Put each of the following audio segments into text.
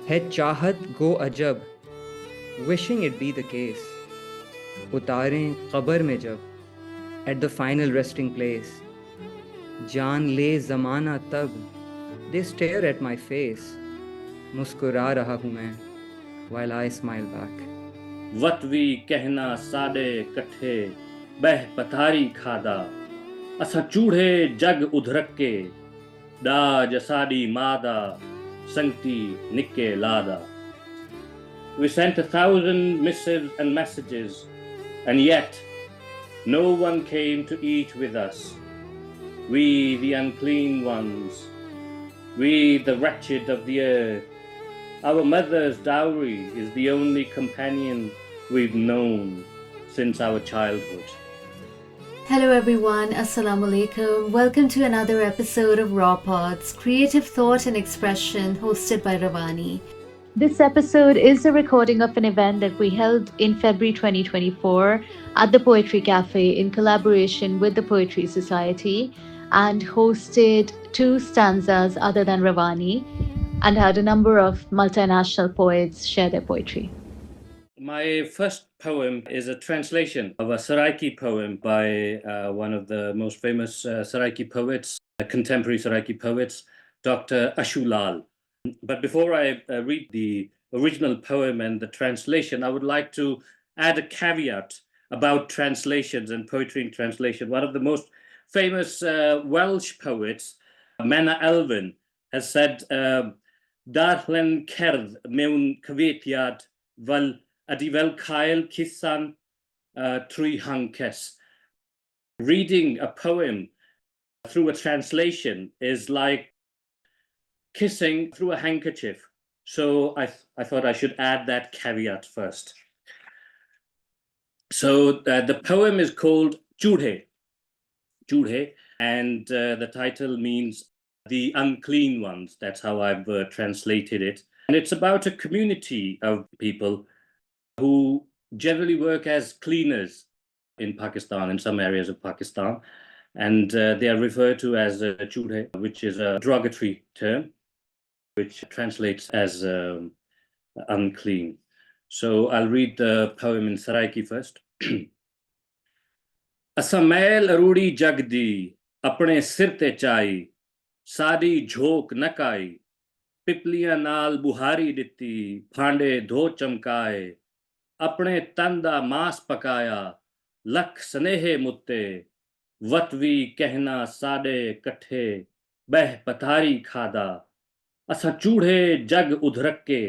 है चाहत गो अजब, wishing it be the case. उतारें कब्र में जब, at the final resting place. जान ले ज़माना तब, they stare at my face. मुस्कुरा रहा हूँ मैं, while I smile back. वतवी कहना साडे कट्ठे बह पथारी खादा असा चूढ़े जग उधरक के दाज साडी मादा संगती निके लादा. We sent 1,000 missives and messages, and yet no one came to eat with us. We, the unclean ones, we, the wretched of the earth, our mother's dowry is the only companion we've known since our childhood. Hello everyone, Assalamu alaikum. Welcome to another episode of RawPods, Creative Thought and Expression, hosted by Rawanee. This episode is a recording of an event that we held in February 2024 at the Poetry Cafe in collaboration with the Poetry Society, and hosted two stanzas other than Rawanee, and had a number of multinational poets share their poetry. My first poem is a translation of a Saraiki poem by one of the most famous Saraiki poets, contemporary Saraiki poets, Dr. Ashulal. But before I read the original poem and the translation, I would like to add a caveat about translations and poetry in translation. One of the most famous Welsh poets, Menna Elfyn, has said, Darllen cerdd mewn cyfeithiad fel ydy fel cael cusan trwy hancus. Reading a poem through a translation is like kissing through a handkerchief. So I thought I should add that caveat first. So the poem is called Chudhe, and the title means the unclean ones. That's how I've translated it. And it's about a community of people who generally work as cleaners in Pakistan, in some areas of Pakistan. And they are referred to as Chudhe, which is a derogatory term, which translates as unclean. So I'll read the poem in Saraiki first. Asamel arudi jagdi, apne sir te chai, sadi jhok nakai, pipliyan naal buhari ditti, phande dho chamkaye, apne tanda maas pakaya, lakh snehe mutte, watvi कहना साडे कट्ठे बह पथारी खादा असा चूढ़े जग उधरक के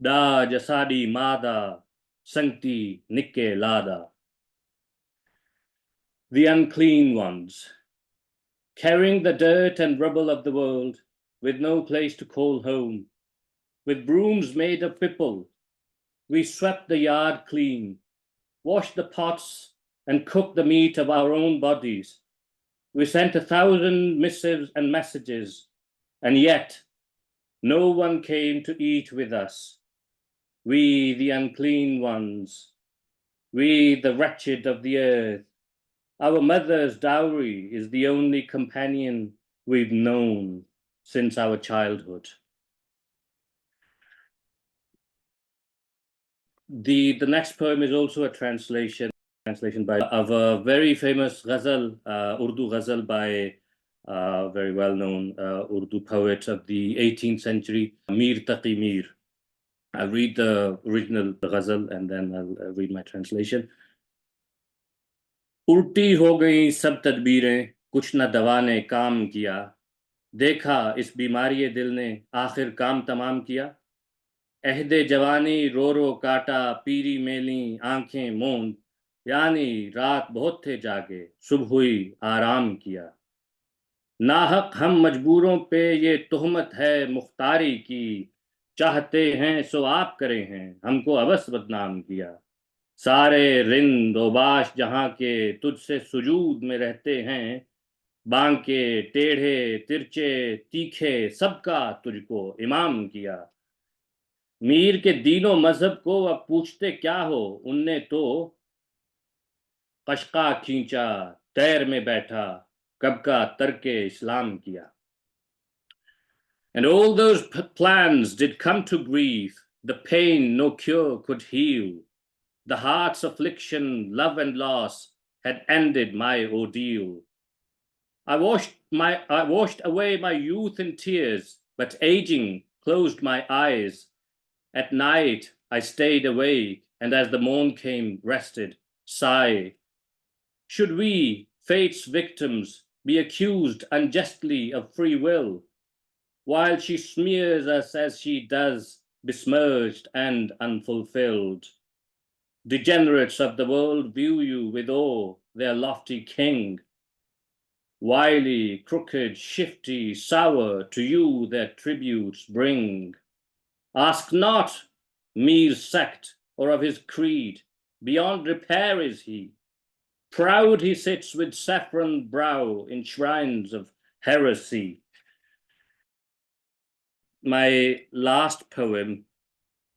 दाज साडी मादा संगती निके लादा. The unclean ones, carrying the dirt and rubble of the world, with no place to call home, with brooms made of pipple, we swept the yard clean, washed the pots and cooked the meat of our own bodies. We sent 1,000 missives and messages, and yet no one came to eat with us. We, the unclean ones, we, the wretched of the earth, our mother's dowry is the only companion we've known since our childhood. The next poem is also a translation of a very famous ghazal, Urdu ghazal by a very well-known Urdu poet of the 18th century, Mir Taqi Mir. I'll read the original ghazal and then I'll read my translation. उल्टी हो गई सब तदबीरें, कुछ न दवा ने काम किया, देखा इस बीमारी दिल ने आखिर काम तमाम किया. अहदे जवानी रो रो काटा, पीरी मेली आंखें मूंद, यानी रात बहुत थे जागे, सुबह हुई आराम किया. नाहक हम मजबूरों पे ये तुहमत है मुख्तारी की, चाहते हैं सो आप करे हैं, हमको अबस बदनाम किया. सारे रिंद ओबाश जहां के तुझसे सुजूद में रहते हैं, बांके टेढ़े तिरछे तीखे सबका तुझको इमाम किया. मीर के दीनों मजहब को अब पूछते क्या हो, उनने तो कशका खींचा, तैर में बैठा, कब का तर्के इस्लाम किया. And all those plans did come to grief, the pain no cure could heal. The heart's affliction, love and loss had ended my ordeal. I washed away my youth in tears, but aging closed my eyes. At night I stayed awake, and as the morn came, rested, sigh. Should we, fate's victims, be accused unjustly of free will, while she smears us as she does, besmirched and unfulfilled? Degenerates of the world view you with awe, their lofty king. Wily, crooked, shifty, sour, to you their tributes bring. Ask not Mir's sect or of his creed, beyond repair is he. Proud he sits with saffron brow in shrines of heresy. My last poem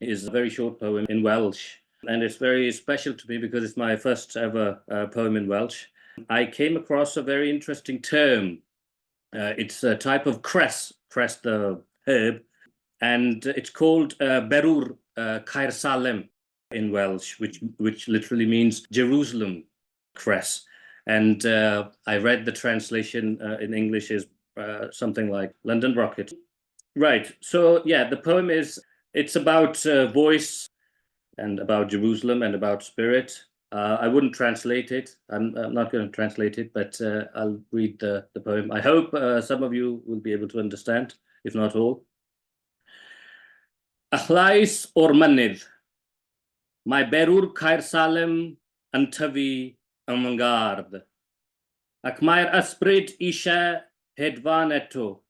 is a very short poem in Welsh, and it's very special to me because it's my first ever poem in Welsh. I came across a very interesting term. It's a type of cress the herb, and it's called Berwr Caer Salem in Welsh, which literally means Jerusalem cress. And I read the translation in English is something like London Rocket. Right. So yeah, the poem it's about voice and about Jerusalem and about spirit. I wouldn't translate it. I'm not going to translate it, but I'll read the poem. I hope some of you will be able to understand, if not all. Achlais o'r mynydd, mae berw'r Caer Salem yn tyfu ym Mangard, ac mae'r ysbryd eisiau hedfan eto.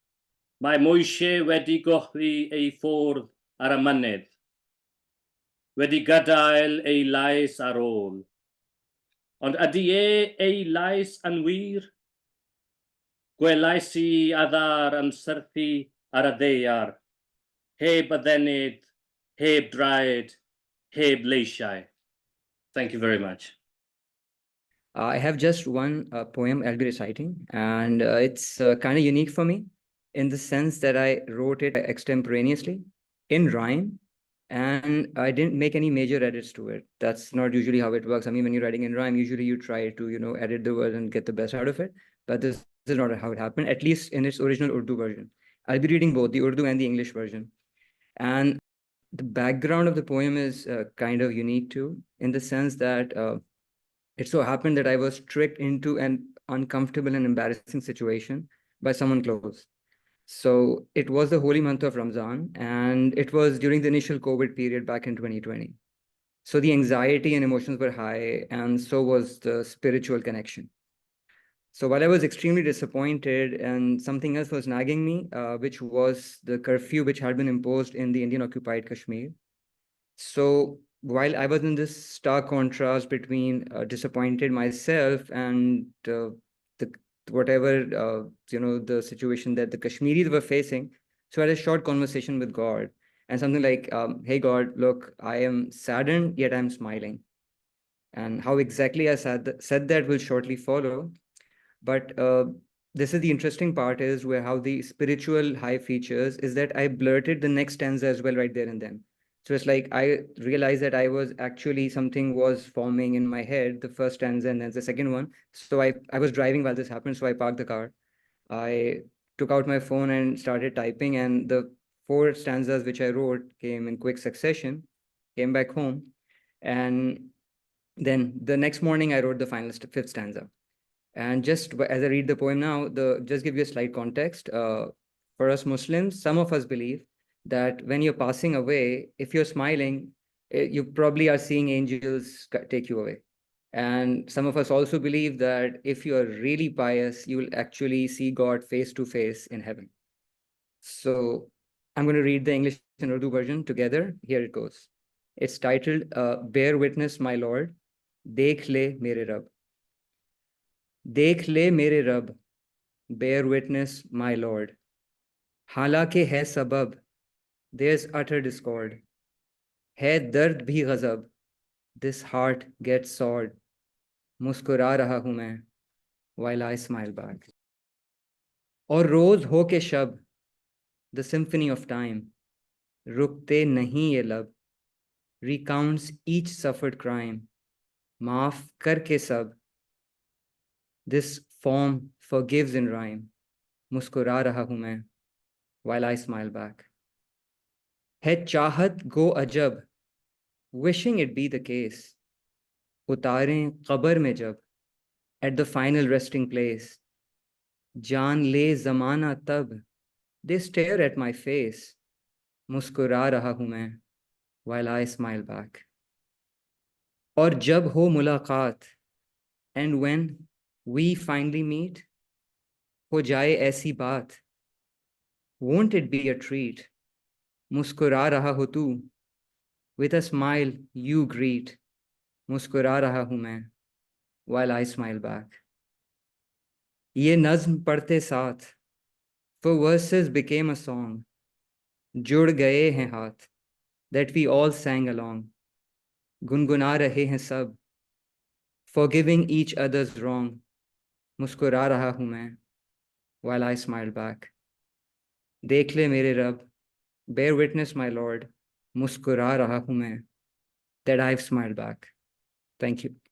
Mae Moeshe wedi gohri ei ffordd ar y mynydd, wedi gadael ei lais ar ôl. Ond ydy ei lais yn wir? Gwelais I addar yn syrthu ar y ddeiar, heb addennid, heb draed, heb leisiau. Thank you very much. I have just one poem I'll be reciting, and it's kind of unique for me in the sense that I wrote it extemporaneously in rhyme, and I didn't make any major edits to it. That's not usually how it works. I mean, when you're writing in rhyme, usually you try to, edit the word and get the best out of it. But this is not how it happened, at least in its original Urdu version. I'll be reading both the Urdu and the English version. And the background of the poem is kind of unique too, in the sense that it so happened that I was tricked into an uncomfortable and embarrassing situation by someone close. So it was the holy month of Ramzan, and it was during the initial COVID period back in 2020. So the anxiety and emotions were high, and so was the spiritual connection. So while I was extremely disappointed, and something else was nagging me, which was the curfew which had been imposed in the Indian occupied Kashmir. So while I was in this stark contrast between disappointed myself and the situation that the Kashmiris were facing, so I had a short conversation with God, and something like, hey God, look, I am saddened, yet I'm smiling. And how exactly I said that will shortly follow. But this is the interesting part, is where how the spiritual high features is that I blurted the next stanza as well right there and then. So it's like I realized that I was actually, something was forming in my head, the first stanza and then the second one. So I was driving while this happened, so I parked the car. I took out my phone and started typing, and the 4 stanzas which I wrote came in quick succession, came back home. And then the next morning, I wrote the final 5th stanza. And just as I read the poem now, just give you a slight context. For us Muslims, some of us believe that when you're passing away, if you're smiling, you probably are seeing angels take you away. And some of us also believe that if you're really pious, you will actually see God face to face in heaven. So I'm going to read the English and Urdu version together. Here it goes. It's titled, Bear Witness, My Lord, Dekh Le Mere Rab. Dekh le mere Rab, bear witness, my Lord. Halake hai sabab, there's utter discord. Hai dard bhi ghazab, this heart gets sawed. Muskura raha hu main, while I smile back. Aur roz ho ke shab, the symphony of time. रुकते नहीं ये लब, recounts each suffered crime. माफ करके सब, this form forgives in rhyme. मुस्कुरा रहा हूं मैं, while I smile back. है चाहत गो अजब, wishing it be the case. उतारें कब्र में जब, at the final resting place. जान ले जमाना तब, they stare at my face. मुस्कुरा रहा हूं मैं, while I smile back. और जब हो मुलाकात, and when we finally meet, हो जाए ऐसी बात, won't it be a treat? मुस्कुरा रहा हो तू, with a smile you greet. मुस्कुरा रहा हूं मैं, while I smile back. ये नज्म पढ़ते साथ, for verses became a song. जुड़ गए हैं हाथ, that we all sang along. गुनगुना रहे हैं सब, forgiving each other's wrong. मुस्कुरा रहा हूं मैं, while I smile back. देख ले मेरे रब, bear witness my Lord. मुस्कुरा रहा हूं मैं, that I've smiled back. Thank you.